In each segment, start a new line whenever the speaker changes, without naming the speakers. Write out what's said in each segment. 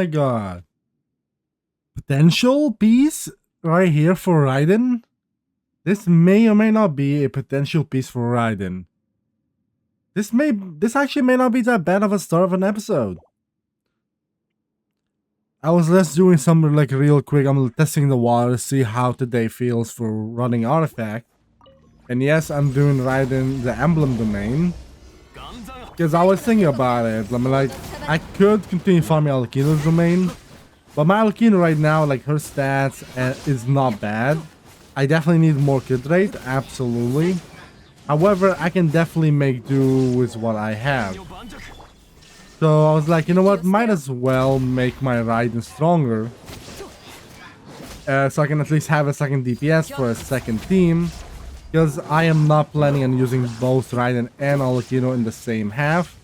my god. Potential piece right here for Raiden. This may or may not be a potential piece for Raiden. This actually may not be that bad of a start of an episode. I was just doing some like real quick, I'm testing the water, see how today feels for running artifact. And yes, I'm doing Raiden the emblem domain. Because I was thinking about it. I'm like, I could continue farming Alakino's domain. But my Alakino right now, like her stats is not bad. I definitely need more kit rate, absolutely. However, I can definitely make do with what I have. So I was like, you know what, might as well make my Raiden stronger. So I can at least have a second DPS for a second team. Because I am not planning on using both Raiden and Alakino in the same half.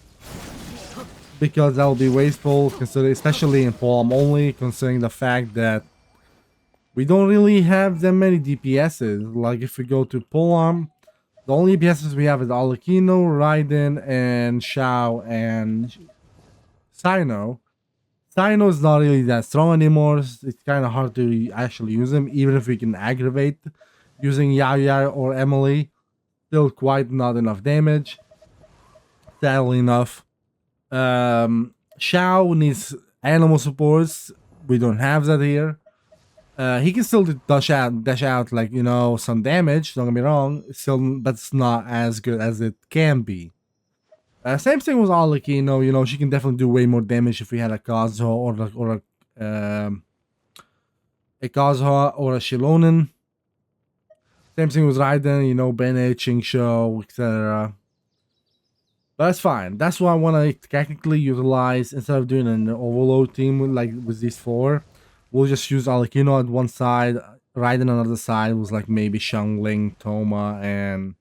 Because that will be wasteful, especially in PolearmOnly, considering the fact that we don't really have that many DPSs. Like if we go to Polearm, the only DPSs we have is Alakino, Raiden, and Shao and Sino. Sino is not really that strong anymore. It's kind of hard to actually use him, even if we can aggravate using Yaya or Emily. Still quite not enough damage. Sadly enough. Shao needs animal supports. We don't have that here. He can still dash out like, you know, some damage, don't get me wrong, still, but it's not as good as it can be. Same thing with Alakino, you know, she can definitely do way more damage if we had a Kazuha a Kazuha or a Shilonen. Same thing with Raiden, you know, Bene, Chingsho, etc. But that's fine. That's what I want to technically utilize instead of doing an overload team with these four. We'll just use Alakino at one side, Raiden on the other side was like maybe Xiangling, Toma, and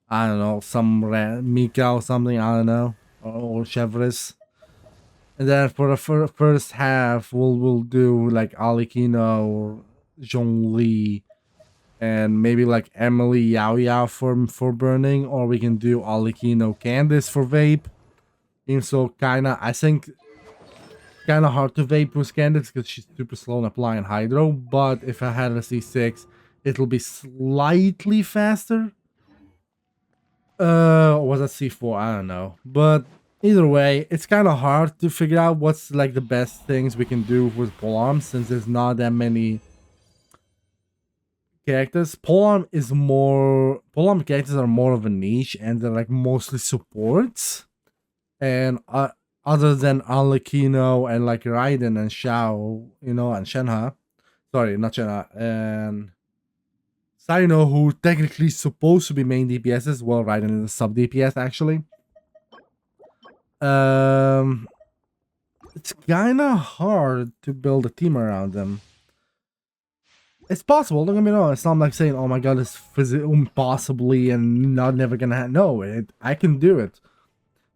I don't know, some Mika or something, I don't know, or Chevres. And then for the first half, we'll do like Alakino, Zhongli, and maybe like Emily Yao for burning, or we can do Alakino Candice for vape. And so I think kind of hard to vape with Candice because she's super slow in applying hydro, but if I had a C6, it'll be slightly faster. Was that C4? I don't know. But either way, it's kind of hard to figure out what's like the best things we can do with Polearm since there's not that many characters. Polearm characters are more of a niche and they're like mostly supports. And other than Alakino and like Raiden and Shao, you know, and Shenhe. Sorry, not Shenhe. And Sino, who technically supposed to be main DPS as well. Raiden is a sub DPS actually. It's kind of hard to build a team around them. It's possible, don't get me wrong. It's not like saying, oh my god, it's impossibly and not never gonna no, I can do it.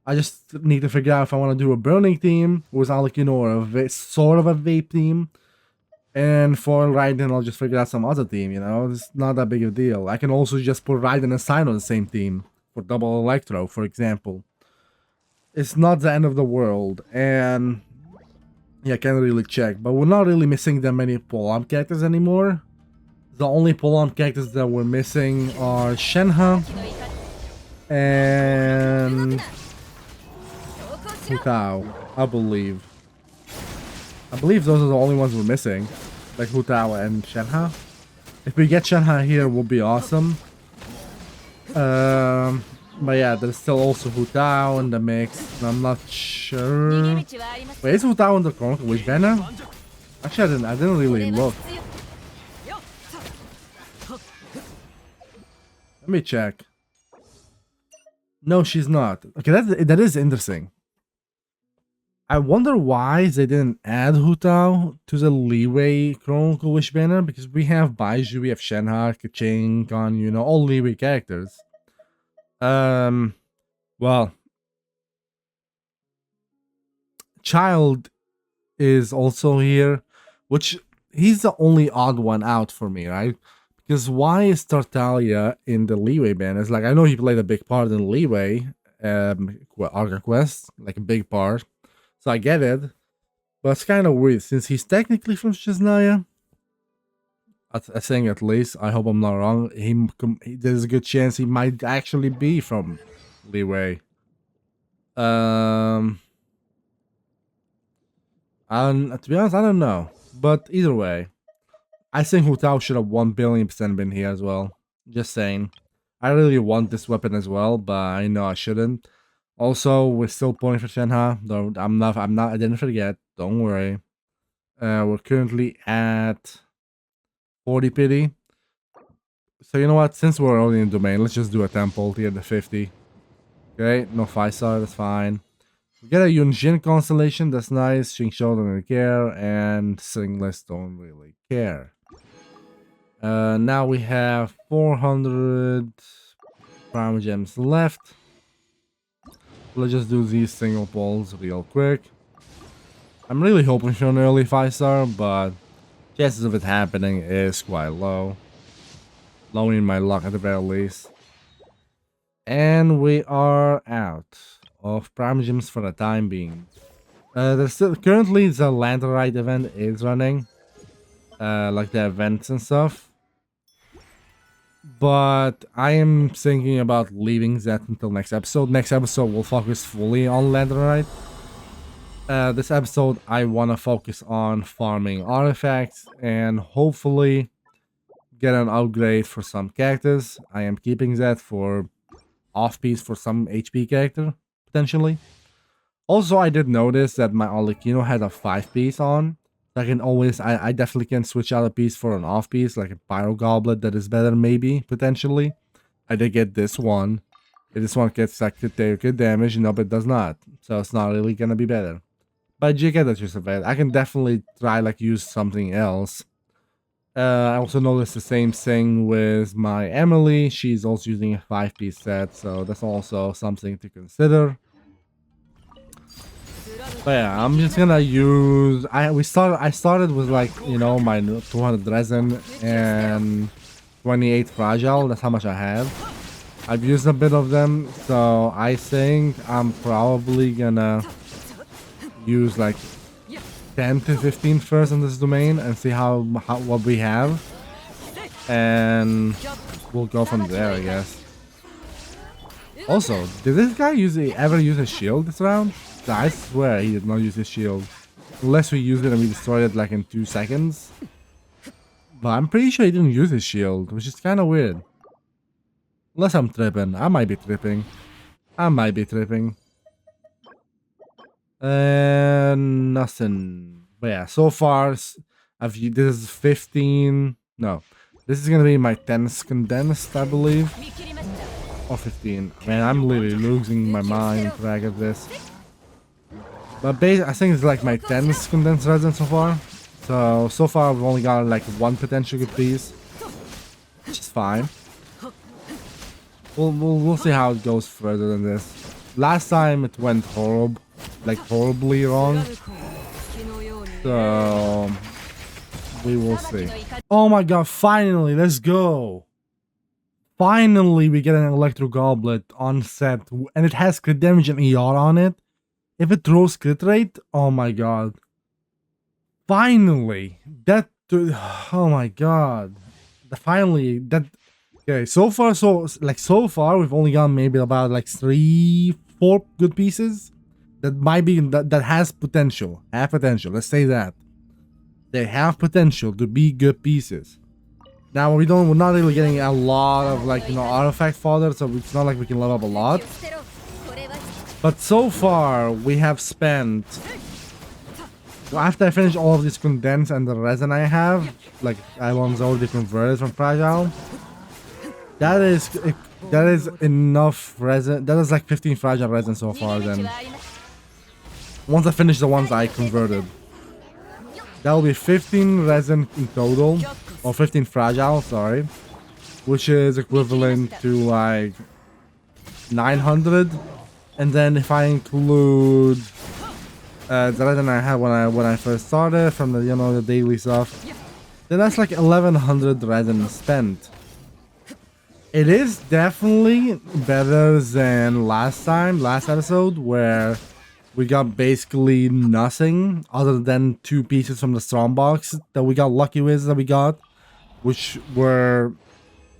I just need to figure out if I want to do a burning team with Alakino or a sort of a vape team. And for Raiden, I'll just figure out some other team, you know? It's not that big of a deal. I can also just put Raiden and Sino on the same team for double Electro, for example. It's not the end of the world, and yeah, I can't really check. But we're not really missing that many Polearm characters anymore. The only Polearm characters that we're missing are Shenhe and Hu Tao, I believe. I believe those are the only ones we're missing. Like Hu Tao and Shenhe. If we get Shenhe here, will be awesome. But yeah, there's still also Hu Tao in the mix. I'm not sure. Wait, is Hu Tao in the Chronicle Witch banner? Actually, I didn't really look. Let me check. No, she's not. Okay, that is interesting. I wonder why they didn't add Hu Tao to the Leeway Chronicle Wish banner, because we have Baiju, we have Shenhe, Keqing, Gon, you know, all Leeway characters. Well, Child is also here, which he's the only odd one out for me, right? Because why is Tartaglia in the Leeway banner? It's like, I know he played a big part in Leeway, Arca Quest, like a big part. So I get it. But it's kind of weird since he's technically from Chesnaya. I think at least. I hope I'm not wrong. There's a good chance he might actually be from Leeway. To be honest, I don't know. But either way, I think Hu Tao should have 1,000,000,000% been here as well. Just saying. I really want this weapon as well, but I know I shouldn't. Also, we're still pulling for Shenhe. Though I didn't forget. Don't worry. We're currently at 40 pity. So you know what? Since we're already in domain, let's just do a temple here at 50. Okay, no 5-star, that's fine. We get a Yunjin constellation, that's nice. Xingqiu don't really care, and Singless don't really care. Now we have 400 prime gems left. Let's just do these single poles real quick. I'm really hoping for an early 5-star, but chances of it happening is quite low. Lowering my luck at the very least. And we are out of prime gems for the time being. There's still currently the Lanterite event is running. Like the events and stuff. But I am thinking about leaving that until next episode. Next episode will focus fully on Lanterite. This episode I want to focus on farming artifacts and hopefully get an upgrade for some characters. I am keeping that for off-piece for some HP character, potentially. Also, I did notice that my Arlecchino had a 5-piece on. I can always, I definitely can switch out a piece for an off-piece, like a Pyro Goblet that is better, maybe, potentially. I did get this one. This one gets like good damage, but it does not. So it's not really gonna be better. But you get the gist of it. I can definitely try like use something else. I also noticed the same thing with my Emily. She's also using a 5-piece set, so that's also something to consider. But yeah, I'm just gonna use. I started with like, you know, my 200 resin and 28 fragile. That's how much I have. I've used a bit of them, so I think I'm probably gonna use like 10 to 15 first in this domain and see what we have, and we'll go from there, I guess. Also, did this guy ever use a shield this round? I swear he did not use his shield, unless we used it and we destroyed it like in 2 seconds. But I'm pretty sure he didn't use his shield, which is kind of weird. Unless I'm tripping. I might be tripping. Nothing. But yeah, so far this is 15. No, this is gonna be my 10th condensed, I believe, or 15. Man, I'm literally losing my mind track of this. But I think it's like my 10th condensed resin so far. So far we've only got like 1 potential good piece, which is fine. We'll see how it goes further than this. Last time it went horribly wrong. So we will see. Oh my god, finally, let's go. Finally we get an Electro Goblet on set, and it has crit damage and ER on it. If it throws crit rate, oh my god. Finally, oh my god. Okay, so far we've only got maybe about like 3-4 good pieces that might be that has potential. Let's say that they have potential to be good pieces. Now we're not really getting a lot of like, you know, artifact fodder, so it's not like we can level up a lot. But so far we have spent, after I finish all of this condensed and the resin I have, like I was already converted from fragile. That is enough resin. That is like 15 fragile resin so far. Then once I finish the ones I converted, that will be 15 resin in total, or 15 fragile, sorry, which is equivalent to like 900. And then if I include the resin I had when I first started from the, you know, the daily stuff, then that's like 1100 resin spent. It is definitely better than last episode, where we got basically nothing other than 2 pieces from the strong box that we got lucky with that we got, which were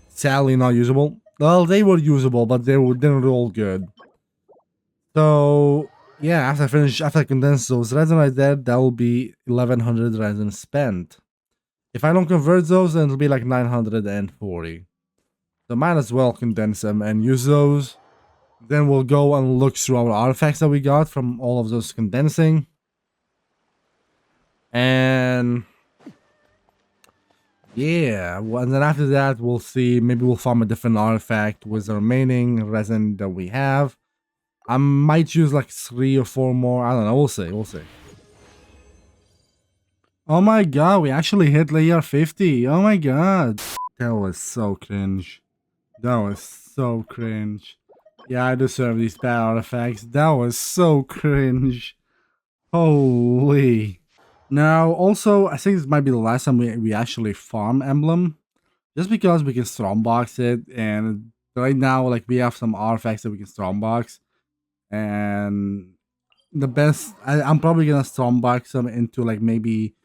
sadly not usable. Well, they were usable, but didn't roll good. So yeah, after I condense those resin right there, that will be 1100 resin spent. If I don't convert those, then it'll be like 940. So might as well condense them and use those. Then we'll go and look through our artifacts that we got from all of those condensing. And yeah, and then after that, we'll see, maybe we'll farm a different artifact with the remaining resin that we have. I might use like 3 or 4 more. I don't know. We'll see. We'll see. Oh my god, we actually hit layer 50. Oh my god. That was so cringe. That was so cringe. Yeah, I deserve these bad artifacts. That was so cringe. Holy. Now, also, I think this might be the last time we actually farm emblem. Just because we can strongbox it, and right now, like, we have some artifacts that we can strongbox. And the best, I'm probably gonna strongbox them into, like, maybe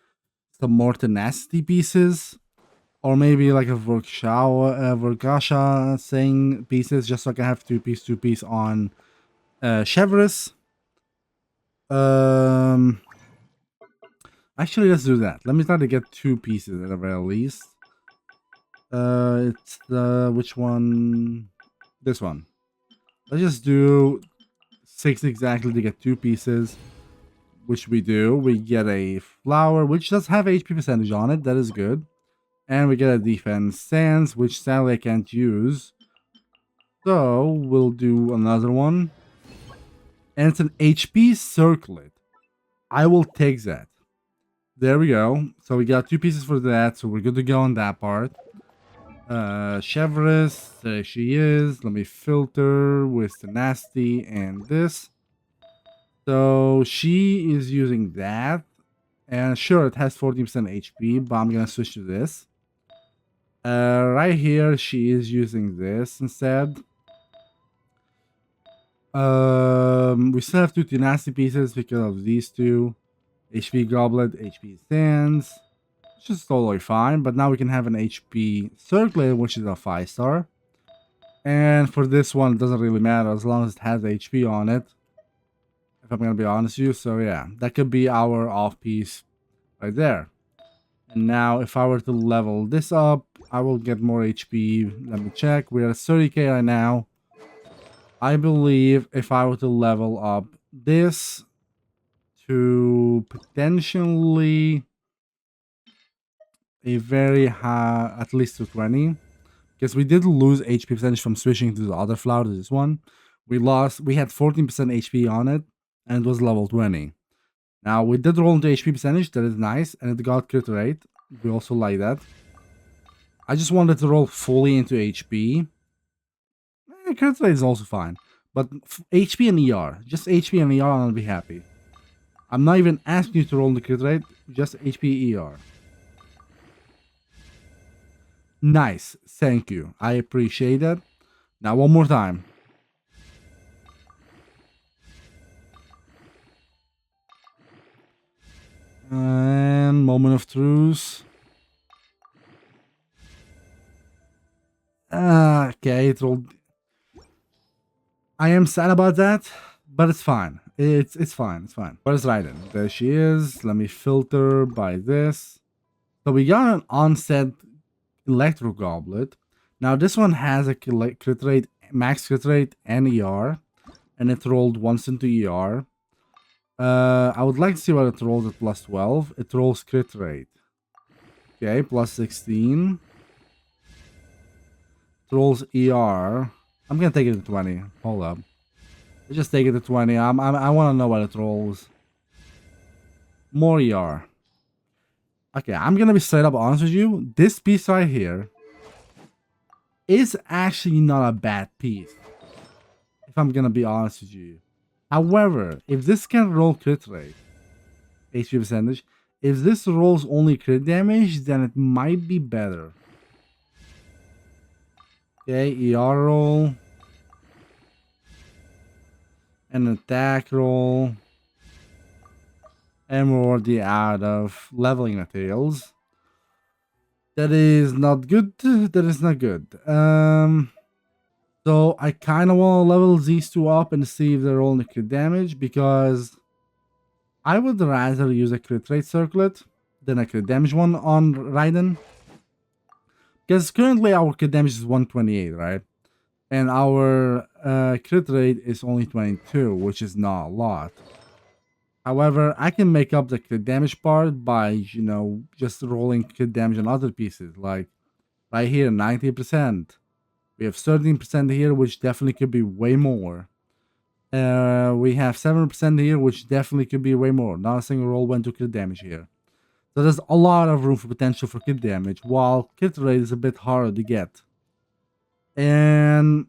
some more tenacity pieces. Or maybe like a Vergasha thing pieces, just so I can have 2 piece on Chevrolet. Actually, let's do that. Let me try to get 2 pieces at the very least. It's the which one? This one. Let's just do 6 exactly to get 2 pieces, which we do. We get a flower, which does have HP percentage on it. That is good. And we get a defense stance, which sadly I can't use. So we'll do another one. And it's an HP circlet. I will take that. There we go. So we got 2 pieces for that. So we're good to go on that part. Chevrolet, there she is. Let me filter with the nasty and this. So she is using that. And sure, it has 14% HP, but I'm gonna switch to this. Right here, she is using this instead. We still have 2 tenacity pieces because of these 2. HP goblet, HP sands, which is totally fine. But now we can have an HP circlet, which is a 5-star. And for this one, it doesn't really matter as long as it has HP on it. If I'm gonna be honest with you, so yeah, that could be our off piece right there. And now, if I were to level this up, I will get more HP. Let me check. We're at 30k right now. I believe if I were to level up this to potentially a very high, at least to 20, because we did lose HP percentage from switching to the other flower to this one. We had 14% HP on it, and it was level 20. Now, we did roll into HP percentage, that is nice, and it got crit rate. We also like that. I just wanted to roll fully into HP. Crit rate is also fine. But HP and ER, just HP and ER, and I'll be happy. I'm not even asking you to roll the crit rate, just HP ER. Nice, thank you. I appreciate that. Now one more time. And moment of truth. Okay, it rolled. I am sad about that, but it's fine. It's fine. It's fine. Where's Raiden? There she is. Let me filter by this. So we got an onset electro goblet. Now this one has a crit rate, max crit rate, and ER, and it rolled once into ER. I would like to see what it rolls at plus 12. It rolls crit rate. Okay, plus 16. It rolls ER. I'm gonna take it to 20. Hold up. Let's just take it to 20. I want to know what it rolls. More ER. Okay, I'm gonna be straight up honest with you. This piece right here is actually not a bad piece, if I'm gonna be honest with you. However, if this can roll crit rate, HP percentage, if this rolls only crit damage, then it might be better. Okay, ER roll. An attack roll. and we're already out of leveling materials. That is not good. That is not good. So I kind of want to level these two up and see if they're rolling crit damage, because I would rather use a crit rate circlet than a crit damage one on Raiden. Because currently our crit damage is 128, right? And our crit rate is only 22, which is not a lot. However, I can make up the crit damage part by, you know, just rolling crit damage on other pieces. Like right here, 90%. We have 13% here, which definitely could be way more. We have 7% here, which definitely could be way more. Not a single roll went to crit damage here. So there's a lot of room for potential for crit damage, while crit rate is a bit harder to get. And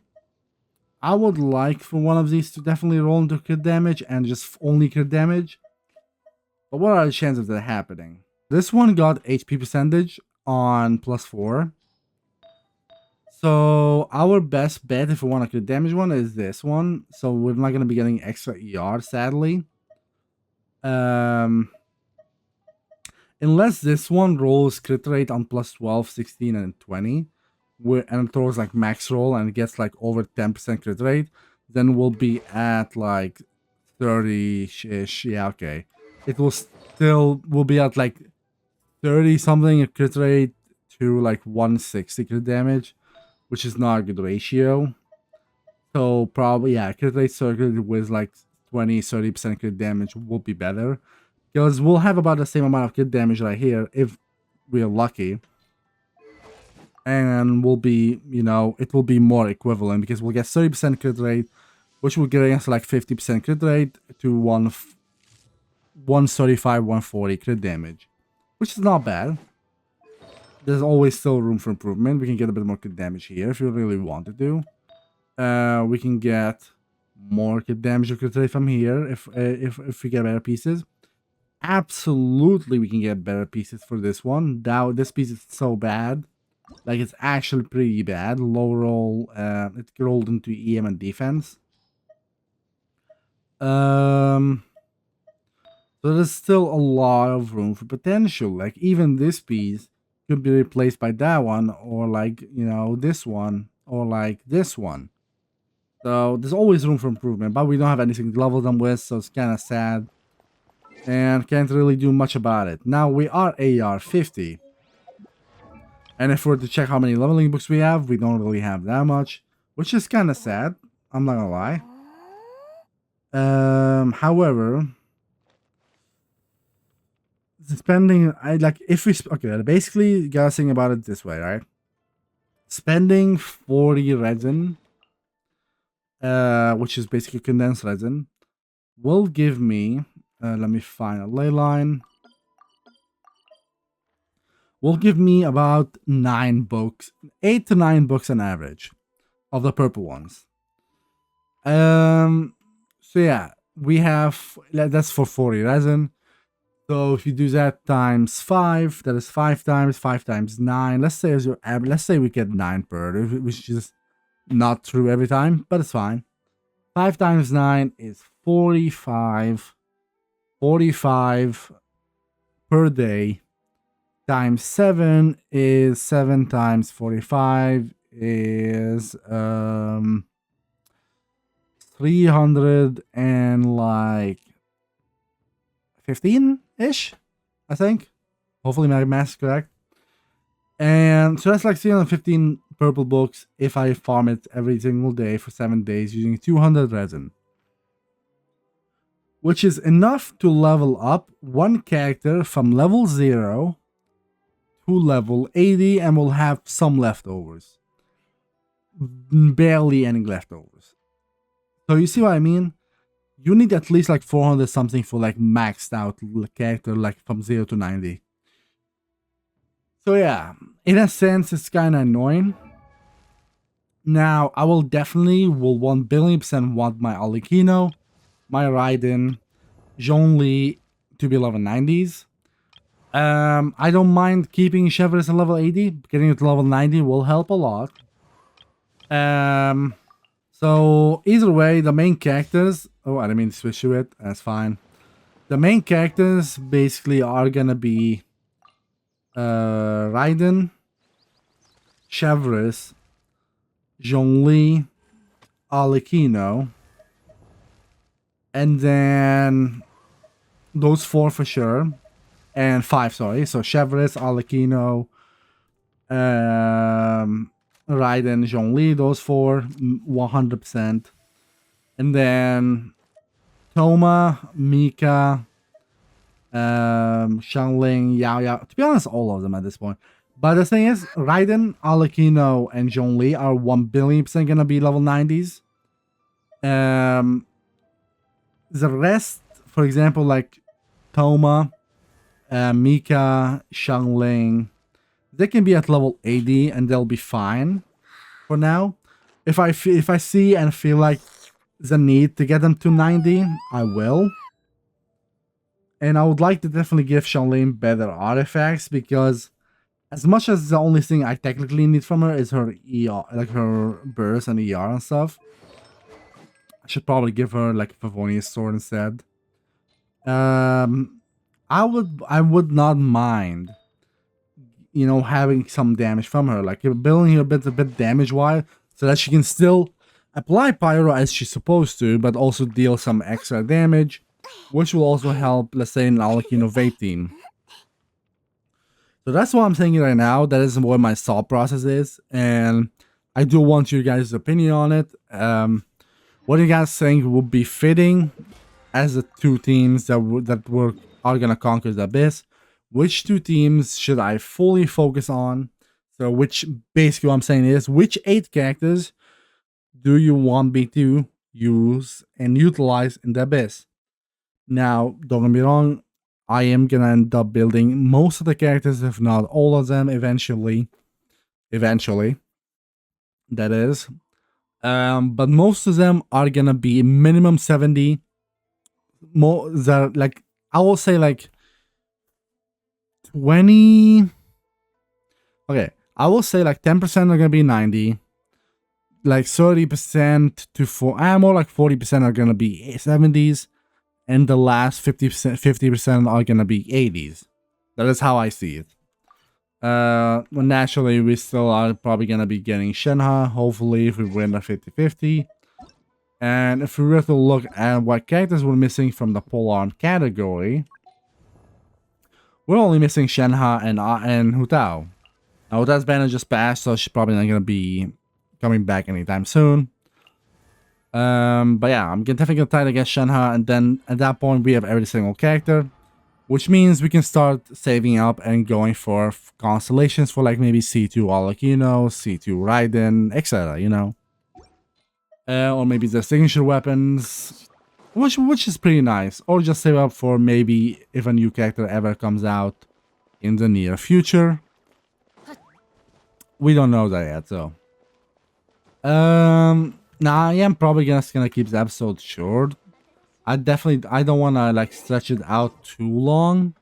I would like for one of these to definitely roll into crit damage and just only crit damage. But what are the chances of that happening? This one got HP percentage on +4. So our best bet if we want a crit damage one is this one. So we're not going to be getting extra ER, sadly. Unless this one rolls crit rate on +12, 16, and 20, and throws like max roll and gets like over 10% crit rate, then we'll be at like 30-ish. Yeah, okay. It will be at like 30 something crit rate to like 160 crit damage, which is not a good ratio. So probably, yeah, crit rate circuit with like 20-30% crit damage will be better, because we'll have about the same amount of crit damage right here if we're lucky. And we'll be, you know, it will be more equivalent, because we'll get 30% crit rate, which will get us like 50% crit rate to 135, 140 crit damage, which is not bad. There's always still room for improvement. We can get a bit more crit damage here if we really wanted to. We can get more crit damage or crit rate from here if we get better pieces. Absolutely, we can get better pieces for this one. Now, this piece is so bad. Like, it's actually pretty bad. Low roll, it rolled into EM and defense. So there's still a lot of room for potential. Like, even this piece could be replaced by that one, or like, you know, this one, or like this one. So there's always room for improvement, but we don't have anything to level them with, so it's kind of sad. And can't really do much about it. Now we are AR 50. And if we're to check how many leveling books we have, we don't really have that much, which is kind of sad. I'm not gonna lie. However, spending, okay, basically you gotta think about it this way, right? Spending 40 resin, which is basically condensed resin, will give me, let me find a ley line, will give me about 9 books, 8 to 9 books on average of the purple ones. So yeah, we have, that's for 40 resin. So if you do that times 5, that is 5 times 9. Let's say we get 9 per, which is not true every time, but it's fine. 5 times 9 is 45. 45 per day. Times 7 is 7 times 45 is 300 and like 15-ish, I think. Hopefully my math is correct. And so that's like 315 purple books if I farm it every single day for 7 days using 200 resin. Which is enough to level up one character from level 0 to level 80, and we'll have some leftovers. Barely any leftovers. So you see what I mean? You need at least like 400 something for like maxed out character, like from 0 to 90. So yeah, in a sense, it's kind of annoying. Now, I will 1,000,000,000% want my Alikino, my Raiden, Zhongli to be level 90s. I don't mind keeping Chevrolet at level 80. Getting it to level 90 will help a lot. So either way, the main characters. Oh, I didn't mean to switch to it. That's fine. The main characters basically are gonna be Raiden, Chevres, Zhongli, Alikino, and then those four for sure, and five, sorry. So Chevres, Alikino, Raiden, Zhongli, those four, 100%. And then Toma, Mika, Xiangling, Yao Yao. To be honest, all of them at this point. But the thing is, Raiden, Alikino, and Zhongli are 1,000,000,000% gonna be level 90s. The rest, for example, like Toma, Mika, Xiangling, they can be at level 80 and they'll be fine for now. If I see and feel like the need to get them to 90, I will. And I would like to definitely give Xiangling better artifacts, because as much as the only thing I technically need from her is her ER, like her burst and ER and stuff, I should probably give her like a Favonius sword instead. I would not mind, you know, having some damage from her, like building her a bit damage wise, so that she can still apply pyro as she's supposed to, but also deal some extra damage, which will also help, let's say, an Alikino Vape team. So that's what I'm thinking right now. That is what my thought process is, and I do want your guys' opinion on it. What do you guys think would be fitting as the two teams that are gonna conquer the abyss? Which two teams should I fully focus on? So which, basically what I'm saying is, which 8 characters do you want me to use and utilize in the abyss? Now, don't get me wrong, I am gonna end up building most of the characters, if not all of them, eventually. That is. But most of them are gonna be minimum 70. More, like, I will say like 20. Okay, I will say like 10% are gonna be 90. Like 30% to more like 40% are gonna be 70s, and the last 50% are gonna be 80s. That is how I see it. Well, naturally, we still are probably gonna be getting Shenhe, hopefully, if we win the 50-50. And if we were to look at what characters we're missing from the polearm category, we're only missing Shenhe and Hu Tao. Now, Hu Tao's banner just passed, so she's probably not gonna be coming back anytime soon. But yeah, I'm definitely gonna try to get Shenhe, and then at that point we have every single character, which means we can start saving up and going for constellations for like maybe C2 Alikino, C2 Raiden, etc. You know, or maybe the signature weapons, which is pretty nice, or just save up for maybe if a new character ever comes out in the near future. We don't know that yet, so. Now I am probably just gonna keep the episode short. I don't want to like stretch it out too long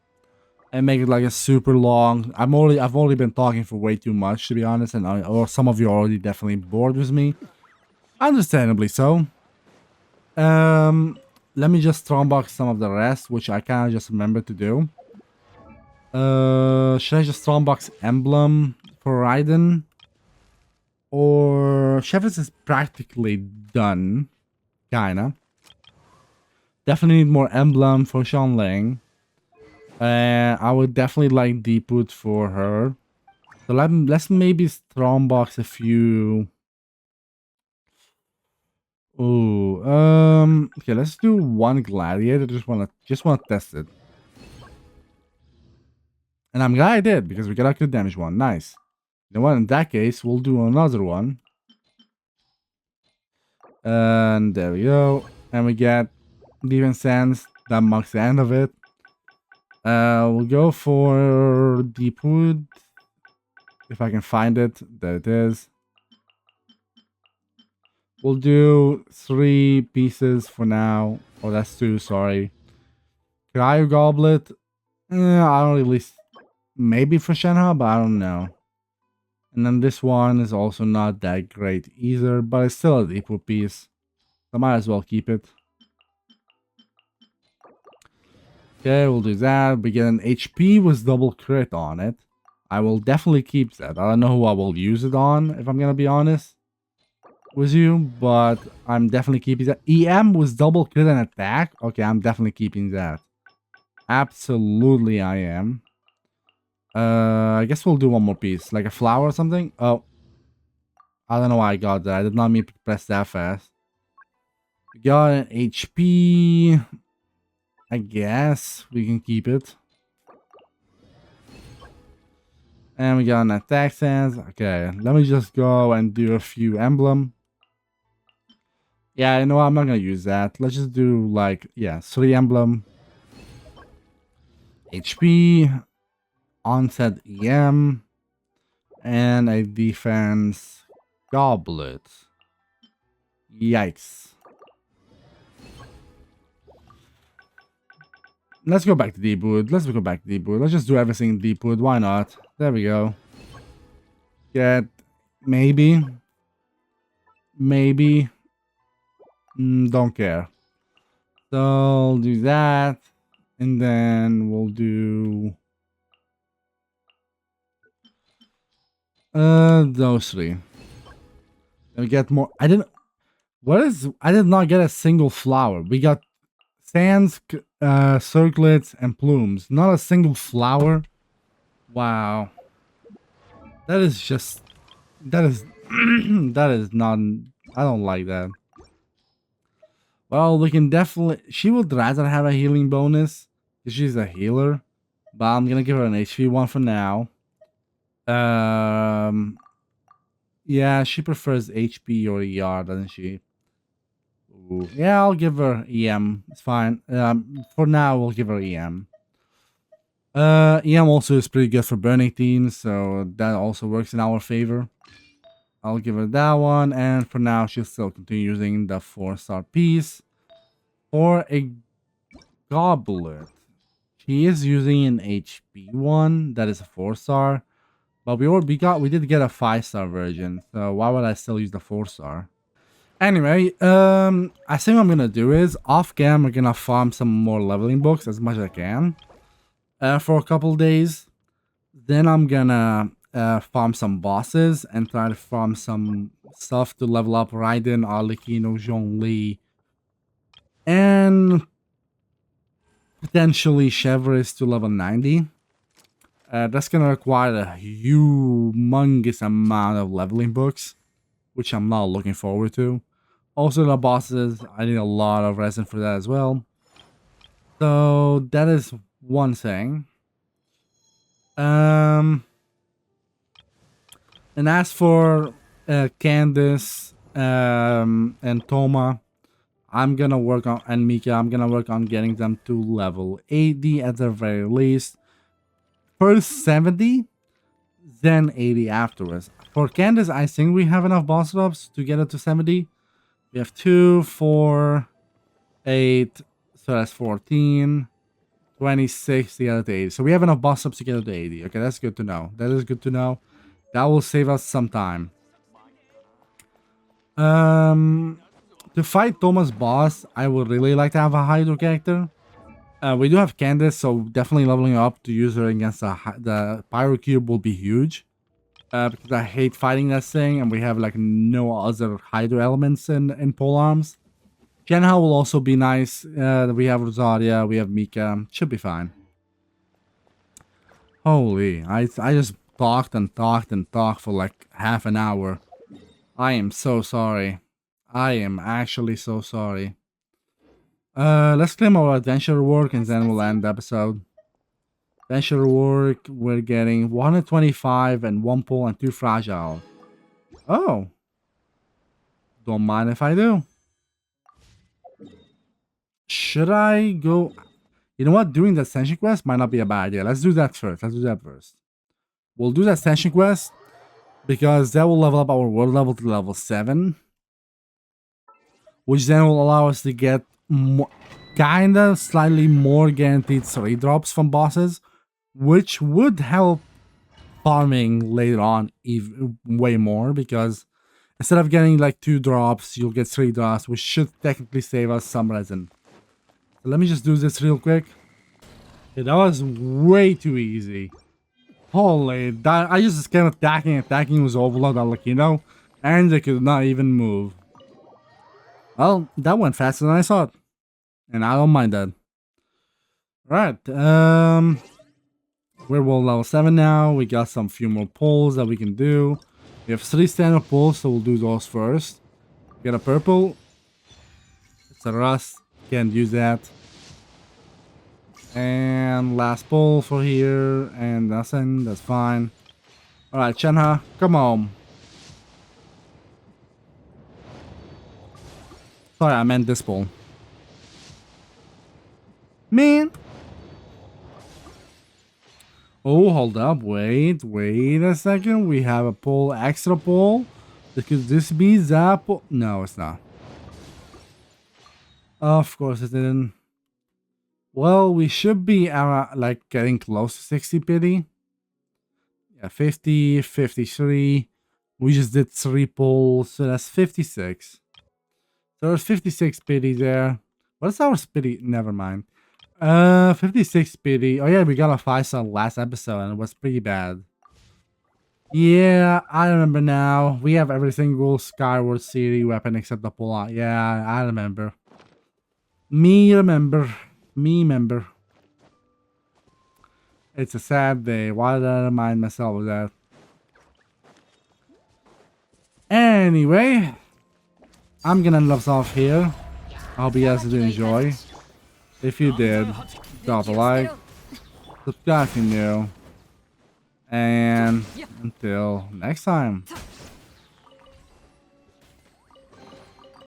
and make it like a super long. I've already been talking for way too much, to be honest, and or some of you are already definitely bored with me, understandably so. Let me just strongbox some of the rest, which I kind of just remembered to do. Should I just strongbox Emblem for Raiden? Or Chevres is practically done, kinda. Definitely need more Emblem for Xiangling. I would definitely like Deepwood for her. So let's maybe strongbox a few. Ooh, okay, let's do one Gladiator. Just wanna test it. And I'm glad I did, because we got a good damage one. Nice. You know what? In that case, we'll do another one. And there we go. And we get Defense Sands. That marks the end of it. We'll go for Deepwood. If I can find it. There it is. We'll do 3 pieces for now. Oh, that's 2, sorry. Cryo Goblet. I don't really... Maybe for Shenhe, but I don't know. And then this one is also not that great either, but it's still a Deepwood piece. So I might as well keep it. Okay, we'll do that. We get an HP with double crit on it. I will definitely keep that. I don't know who I will use it on, if I'm gonna be honest with you, but I'm definitely keeping that. EM with double crit and attack. Okay, I'm definitely keeping that. Absolutely, I am. I guess we'll do one more piece, like a flower or something. Oh, I don't know why I got that. I did not mean to press that fast. We got an HP. I guess we can keep it. And we got an attack sense. Okay, let me just go and do a few emblem. Yeah, you know what? I'm not gonna use that. Let's just do like, yeah, 3 emblem. HP. Onset EM. And a defense goblet. Yikes. Let's go back to deep wood. Let's go back to deep wood. Let's just do everything in deep wood. Why not? There we go. Get maybe. Maybe. Don't care. So I'll do that. And then we'll do those 3. Then we get more. I did not get a single flower. We got sands, circlets, and plumes. Not a single flower. Wow. That is just... That is... that is not... I don't like that. Well, we can definitely... She would rather have a healing bonus, because she's a healer. But I'm gonna give her an HP one for now. Yeah, she prefers HP or ER, doesn't she? Ooh. Yeah, I'll give her EM. It's fine. For now, we'll give her EM. EM also is pretty good for burning teams, so that also works in our favor. I'll give her that one, and for now, she'll still continue using the 4-star piece. For a goblet, she is using an HP one that is a 4-star, but we did get a 5-star version, so why would I still use the 4-star? Anyway, I think what I'm gonna do is off cam we're gonna farm some more leveling books as much as I can for a couple days. Then I'm gonna farm some bosses and try to farm some stuff to level up Raiden, Arlecchino, Zhongli, and potentially Chevrolet to level 90. That's gonna require a humongous amount of leveling books, which I'm not looking forward to. Also, the bosses, I need a lot of resin for that as well. So that is one thing. And as for Candace and Toma, I'm gonna work on, and Mika, I'm gonna work on getting them to level 80 at the very least. First 70, then 80 afterwards. For Candace, I think we have enough boss drops to get it to 70. We have 2, 4, 8, so that's 14, 26 to get it to 80. So we have enough boss ups to get it to 80. Okay, that's good to know. That is good to know. That will save us some time. To fight Thomas' boss, I would really like to have a Hydro character. We do have Candace, so definitely leveling up to use her against the Pyro Cube will be huge. Because I hate fighting that thing, and we have like no other Hydro elements in Polearms. Genha will also be nice. We have Rosaria, we have Mika. Should be fine. Holy, I just talked and talked and talked for like half an hour. I am so sorry. I am actually so sorry. Let's claim our adventure work and then we'll end the episode. Adventure work, we're getting 125 and 1 pole and 2 fragile. Oh. Don't mind if I do. Should I go? You know what? Doing the ascension quest might not be a bad idea. Let's do that first. We'll do the ascension quest because that will level up our world level to level 7. Which then will allow us to get kinda slightly more guaranteed 3 drops from bosses. Which would help farming later on even way more, because instead of getting like 2 drops, you'll get 3 drops, which should technically save us some resin. So let me just do this real quick. Okay, that was way too easy. Holy, that I just kept attacking was overload, like, you know, and they could not even move. Well, that went faster than I thought, and I don't mind that. Right, we're level 7 now. We got some few more poles that we can do. We have 3 standard poles, so we'll do those first. Get a purple. It's a rust. Can't use that. And last pole for here, and nothing. That's fine. All right, Shenhe, come on. Sorry, I meant this pole. Man. Oh, hold up. Wait a second. We have a pole, extra pole. Could this be that pole? No, it's not. Of course it didn't. Well, we should be like getting close to 60 pity. Yeah, 50, 53. We just did 3 poles, so that's 56. So there's 56 pity there. What's our pity? Never mind. 56 pity. Oh yeah, we got a 5-star last episode and it was pretty bad. Yeah, I remember now. We have every single Skyward City weapon except the pull-out. Yeah, I remember. Me remember. It's a sad day. Why did I remind myself of that? Anyway, I'm gonna end us off here. I hope you guys did enjoy. If you did, drop a like, subscribe if you're new, and until next time.